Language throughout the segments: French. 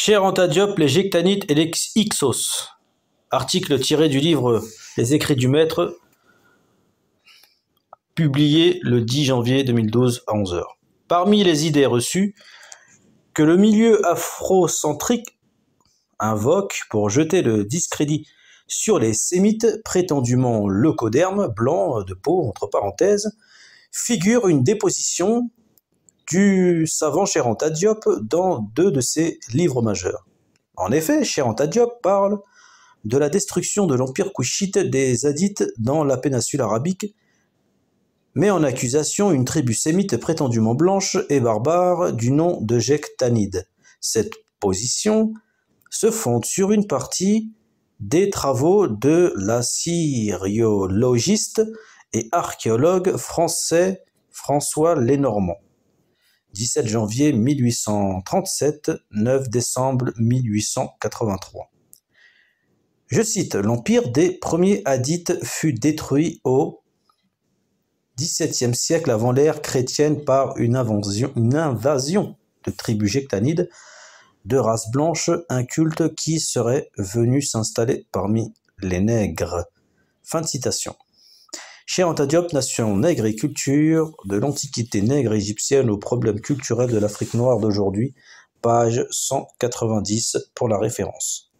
Anta Diop, les Jectanites et les Hyksos. Article tiré du livre Les Écrits du Maître, publié le 10 janvier 2012 à 11h. Parmi les idées reçues que le milieu afrocentrique invoque pour jeter le discrédit sur les sémites prétendument leucodermes, blancs de peau, entre parenthèses, figure une déposition du savant Anta Diop dans 2 de ses livres majeurs. En effet, Anta Diop parle de la destruction de l'empire couchite des Hadites dans la péninsule arabique, met en accusation une tribu sémite prétendument blanche et barbare du nom de Jectanides. Cette position se fonde sur une partie des travaux de l'assyriologiste et archéologue français François Lenormand. 17 janvier 1837, 9 décembre 1883. Je cite, l'empire des premiers Hadites fut détruit au XVIIe siècle avant l'ère chrétienne par une invasion de tribus jectanides de race blanche, un culte qui serait venu s'installer parmi les nègres. Fin de citation. Anta Diop, Nation nègre et culture, de l'Antiquité nègre égyptienne aux problèmes culturels de l'Afrique noire d'aujourd'hui, page 190 pour la référence.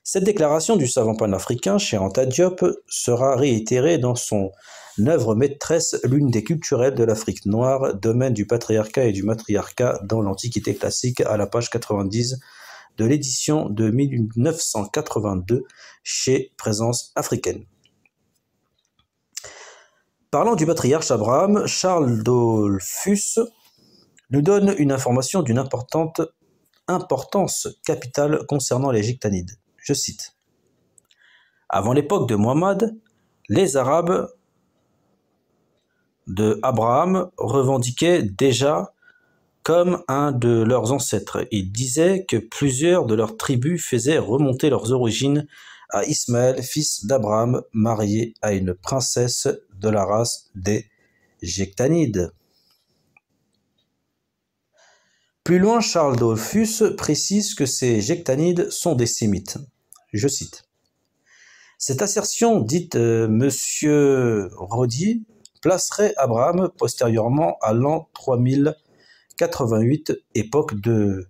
Cette déclaration du savant panafricain, Anta Diop, sera réitérée dans son œuvre maîtresse, l'une des culturelles de l'Afrique noire, domaine du patriarcat et du matriarcat dans l'Antiquité classique, à la page 90 de l'édition de 1982 chez Présence africaine. Parlant du patriarche Abraham, Charles Dollfuss nous donne une information d'une importance capitale concernant les Jectanides. Je cite. Avant l'époque de Muhammad, les Arabes de Abraham revendiquaient déjà comme un de leurs ancêtres. Ils disaient que plusieurs de leurs tribus faisaient remonter leurs origines à Ismaël, fils d'Abraham, marié à une princesse de la race des Jectanides. Plus loin, Charles Dollfuss précise que ces Jectanides sont des Sémites. Je cite. Cette assertion, dite Monsieur Rodier, placerait Abraham postérieurement à l'an 3088, époque de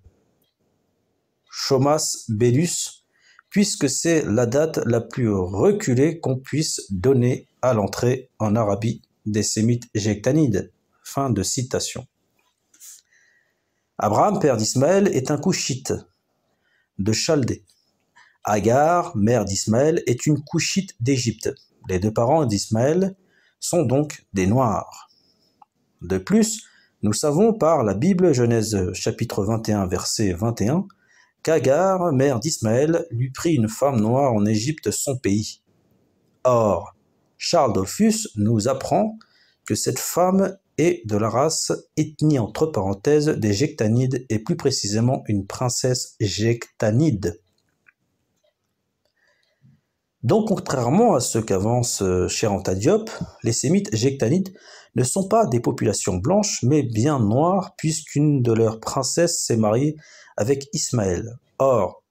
Shomas Bellus, puisque c'est la date la plus reculée qu'on puisse donner à l'entrée en Arabie des Sémites Jectanides. Fin de citation. Abraham, père d'Ismaël, est un Couchite de Chaldée. Agar, mère d'Ismaël, est une Couchite d'Égypte. Les 2 parents d'Ismaël sont donc des Noirs. De plus, nous savons par la Bible, Genèse chapitre 21, verset 21, qu'Agar, mère d'Ismaël, lui prit une femme noire en Égypte, son pays. Or, Charles Dollfuss nous apprend que cette femme est de la race ethnie entre parenthèses des Jectanides et plus précisément une princesse Jectanide. Donc, contrairement à ce qu'avance Anta Diop, les Sémites Jectanides ne sont pas des populations blanches, mais bien noires, puisqu'une de leurs princesses s'est mariée avec Ismaël. Or,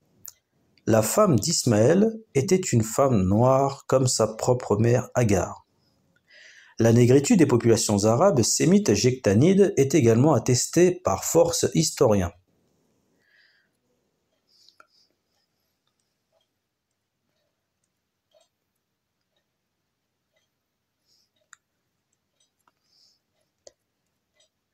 la femme d'Ismaël était une femme noire comme sa propre mère Agar. La négritude des populations arabes sémites jectanides est également attestée par force historiens.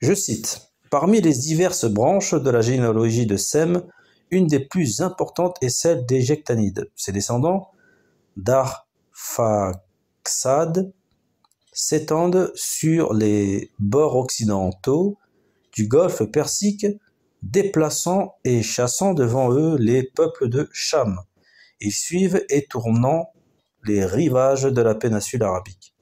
Je cite, « Parmi les diverses branches de la généalogie de Sem, une des plus importantes est celle des Jectanides. Ses descendants, d'Arphaxad, s'étendent sur les bords occidentaux du golfe Persique, déplaçant et chassant devant eux les peuples de Cham. Ils suivent et tournant les rivages de la péninsule arabique,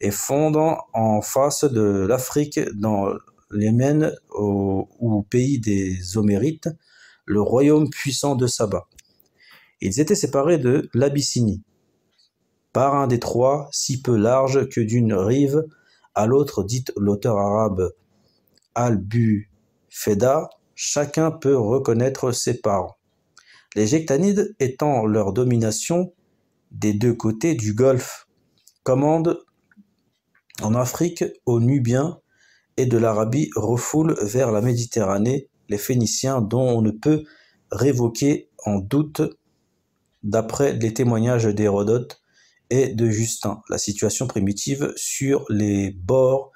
et fondant en face de l'Afrique dans l'Yémen ou pays des Homérites, le royaume puissant de Saba. Ils étaient séparés de l'Abyssinie par un détroit si peu large que d'une rive à l'autre, dit l'auteur arabe Al-Bufeda, chacun peut reconnaître ses parents. Les Jectanides, étant leur domination des deux côtés du Golfe, commandent en Afrique, aux Nubiens, et de l'Arabie refoule vers la Méditerranée les Phéniciens dont on ne peut révoquer en doute, d'après les témoignages d'Hérodote et de Justin, la situation primitive sur les bords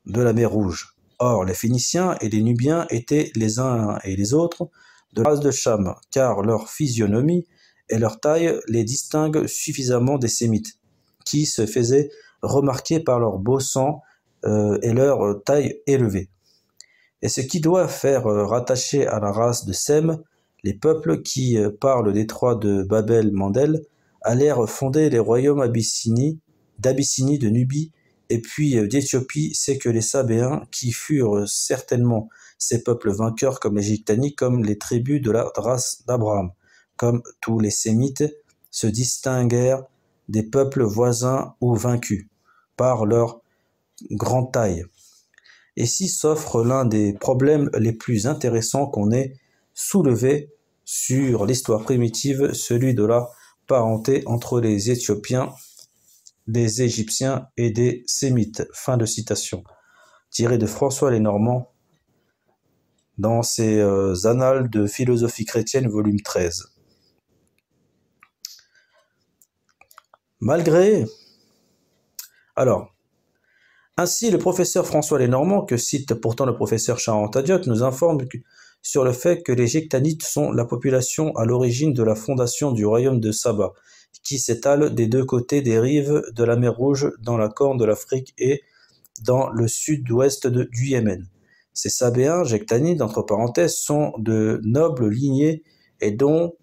de la mer Rouge. Or, les Phéniciens et les Nubiens étaient les uns et les autres de la race de Cham, car leur physionomie et leur taille les distinguent suffisamment des Sémites, qui se faisaient remarquer par leur beau sang et leur taille élevée. Et ce qui doit faire rattacher à la race de Sem les peuples qui, par le détroit de Babel-Mandel, allèrent fonder les royaumes d'Abyssinie, de Nubie et puis d'Éthiopie, c'est que les Sabéens, qui furent certainement ces peuples vainqueurs comme les Gictaniques, comme les tribus de la race d'Abraham, comme tous les Sémites, se distinguèrent des peuples voisins ou vaincus par leur grande taille. Ici s'offre l'un des problèmes les plus intéressants qu'on ait soulevé sur l'histoire primitive, celui de la parenté entre les Éthiopiens, des Égyptiens et des Sémites. Fin de citation. Tiré de François Lenormand dans ses Annales de philosophie chrétienne, volume 13. Ainsi, le professeur François Lenormand, que cite pourtant le professeur Charentadiot, nous informe sur le fait que les Jectanites sont la population à l'origine de la fondation du royaume de Saba, qui s'étale des deux côtés des rives de la mer Rouge dans la Corne de l'Afrique et dans le sud-ouest du Yémen. Ces Sabéens, Jectanides, entre parenthèses, sont de nobles lignées et dont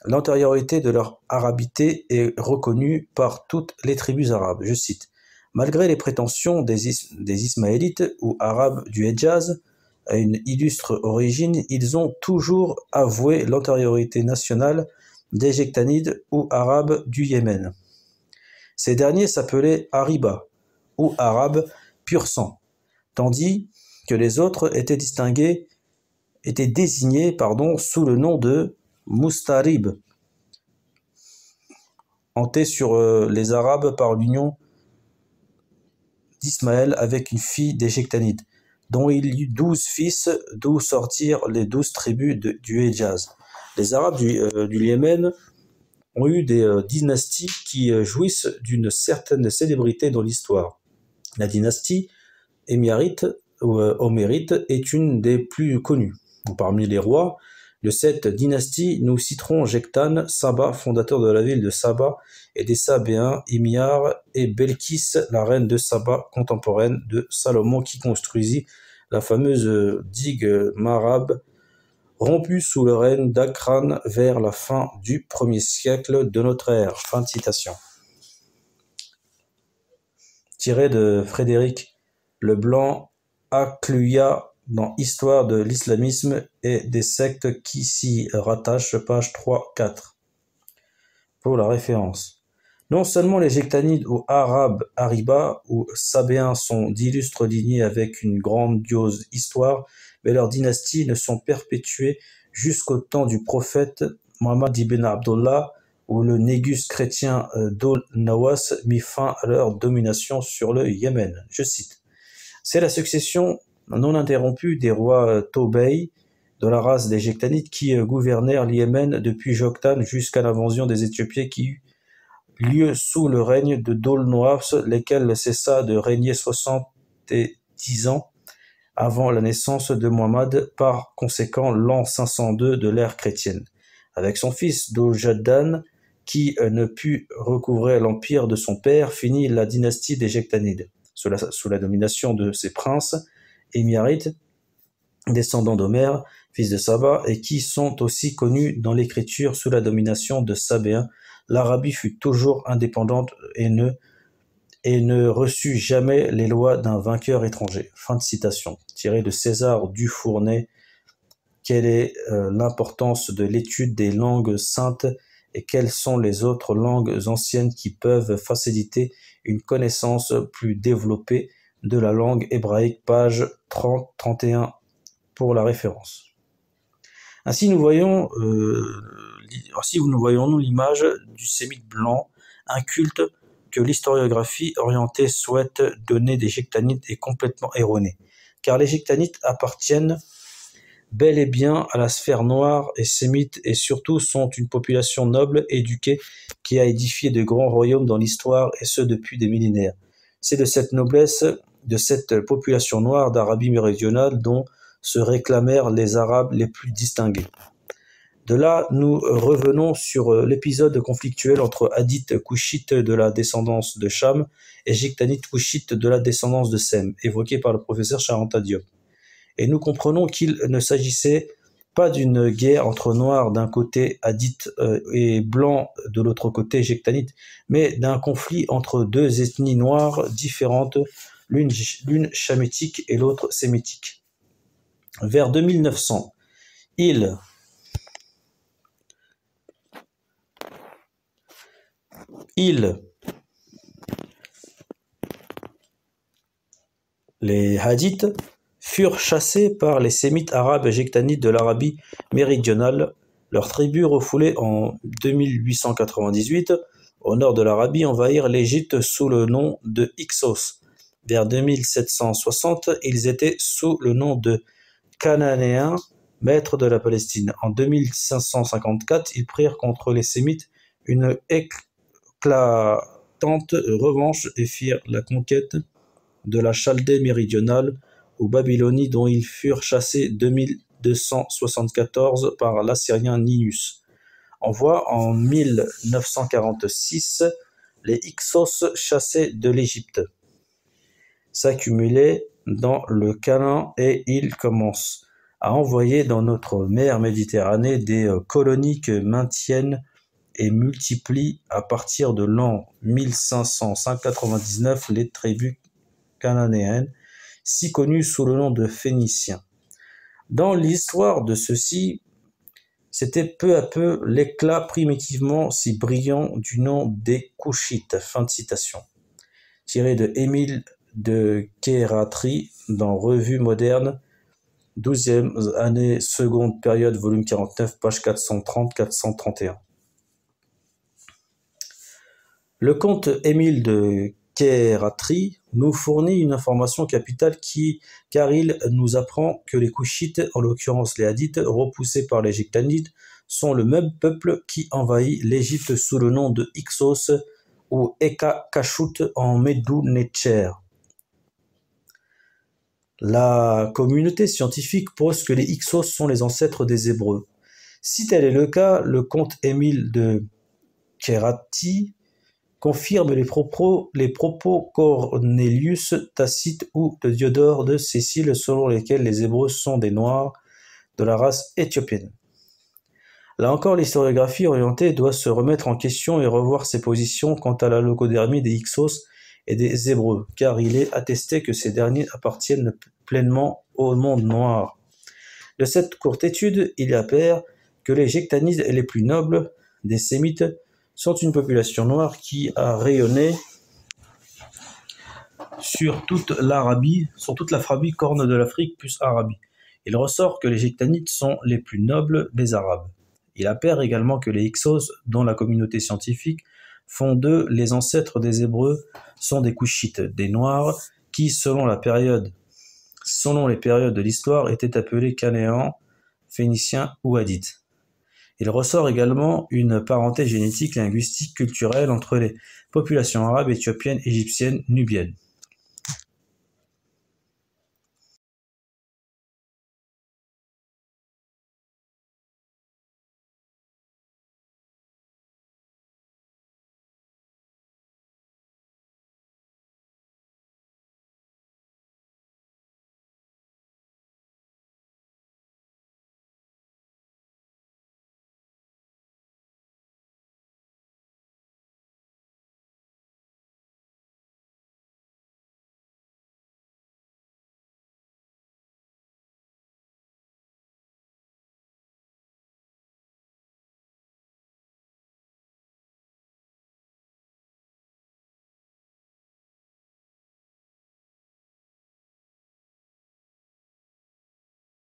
l'antériorité de leur arabité est reconnue par toutes les tribus arabes. Je cite. Malgré les prétentions des Ismaélites ou Arabes du Hedjaz à une illustre origine, ils ont toujours avoué l'antériorité nationale des Jectanides ou Arabes du Yémen. Ces derniers s'appelaient Ariba ou Arabes pur sang, tandis que les autres étaient désignés sous le nom de Mustarib, hantés sur les Arabes par l'union d'Ismaël avec une fille des Jectanides, dont il y eut 12 fils, d'où sortirent les 12 tribus du Hedjaz. Les Arabes du Yémen ont eu des dynasties qui jouissent d'une certaine célébrité dans l'histoire. La dynastie émirite ou homérite est une des plus connues. Parmi les rois de cette dynastie, nous citerons Jectan, Saba, fondateur de la ville de Saba, et des Sabéens, Himyar et Belkis, la reine de Saba, contemporaine de Salomon, qui construisit la fameuse digue Marab, rompue sous le règne d'Akran vers la fin du 1er siècle de notre ère. Fin de citation. Tiré de Frédéric Leblanc, Akluya, dans Histoire de l'islamisme et des sectes qui s'y rattachent, page 3-4. Pour la référence. Non seulement les Jectanides ou Arabes Ariba ou Sabéens sont d'illustres lignées avec une grandiose histoire, mais leurs dynasties ne sont perpétuées jusqu'au temps du prophète Mohammed ibn Abdullah, où le négus chrétien Dol-Nawas mit fin à leur domination sur le Yémen. Je cite. C'est la succession non interrompue des rois Tobei de la race des Jectanides qui gouvernèrent le Yémen depuis Joktan jusqu'à l'invasion des Éthiopiens qui eut lieu sous le règne de Dol-Nawas, lesquels cessa de régner 70 ans avant la naissance de Mohammed, par conséquent l'an 502 de l'ère chrétienne. Avec son fils Dol-Jaddan, qui ne put recouvrer l'empire de son père, finit la dynastie des Jectanides. Sous la domination de ces princes émirites, descendants d'Homère, fils de Saba, et qui sont aussi connus dans l'écriture sous la domination de Sabéens, l'Arabie fut toujours indépendante et ne reçut jamais les lois d'un vainqueur étranger. Fin de citation. Tiré de César Dufournet. Quelle est l'importance de l'étude des langues saintes et quelles sont les autres langues anciennes qui peuvent faciliter une connaissance plus développée de la langue hébraïque, page 30-31. pour la référence. Ainsi nous voyons nous l'image du sémite blanc, inculte, que l'historiographie orientée souhaite donner des Gectanites est complètement erronée, car les Gectanites appartiennent bel et bien à la sphère noire et sémite, et surtout sont une population noble, éduquée, qui a édifié de grands royaumes dans l'histoire, et ce depuis des millénaires. C'est de cette noblesse, de cette population noire d'Arabie méridionale dont se réclamèrent les Arabes les plus distingués. De là, nous revenons sur l'épisode conflictuel entre Hadiths Couchites de la descendance de Cham et Gectanites Couchites de la descendance de Sem, évoqué par le professeur Charanta Diop. Et nous comprenons qu'il ne s'agissait pas d'une guerre entre noirs d'un côté, Hadiths et blancs de l'autre côté, Gectanites, mais d'un conflit entre deux ethnies noires différentes, l'une chamétique et l'autre sémitique. Vers 2900, les Hadiths furent chassés par les sémites arabes et gectanites de l'Arabie méridionale. Leurs tribus, refoulées en 2898 au nord de l'Arabie, envahirent l'Égypte sous le nom de Hyksos. Vers 2760, ils étaient sous le nom de Cananéens, maîtres de la Palestine. En 2554, ils prirent contre les sémites une éclatante revanche et firent la conquête de la Chaldée méridionale ou Babylonie, dont ils furent chassés 2274 par l'Assyrien Ninus. On voit en 1946 les Hyksos chassés de l'Égypte s'accumulaient dans le Canaan et ils commencent à envoyer dans notre mer Méditerranée des colonies que maintiennent et multiplient à partir de l'an 1599 les tribus cananéennes, si connues sous le nom de Phéniciens. Dans l'histoire de ceux-ci, c'était peu à peu l'éclat primitivement si brillant du nom des Couchites. Fin de citation. Tiré de Émile de Khératri dans Revue moderne, 12e année, seconde période, volume 49, page 430-431. Le comte Émile de Khératri nous fournit une information capitale car il nous apprend que les Couchites, en l'occurrence les Hadiths, repoussés par les Gectanites, sont le même peuple qui envahit l'Égypte sous le nom de Hyksos ou Eka Kashut en Médou-Netcher. La communauté scientifique pose que les Hyksos sont les ancêtres des Hébreux. Si tel est le cas, le comte Émile de Khératri confirme les propos Cornelius, Tacite ou de Diodore de Cécile selon lesquels les Hébreux sont des Noirs de la race éthiopienne. Là encore, l'historiographie orientée doit se remettre en question et revoir ses positions quant à la logodermie des Hyksos et des Hébreux, car il est attesté que ces derniers appartiennent pleinement au monde noir. De cette courte étude, il apparaît que les Gectanites les plus nobles des Sémites sont une population noire qui a rayonné sur toute l'Arabie, corne de l'Afrique plus Arabie. Il ressort que les Gectanites sont les plus nobles des Arabes. Il apparaît également que les Hyksos, dont la communauté scientifique font d'eux les ancêtres des Hébreux, sont des Couchites, des Noirs, qui, selon les périodes de l'histoire, étaient appelés Cananéens, Phéniciens ou Hadiths. Il ressort également une parenté génétique, linguistique, culturelle entre les populations arabes, éthiopiennes, égyptiennes, nubiennes.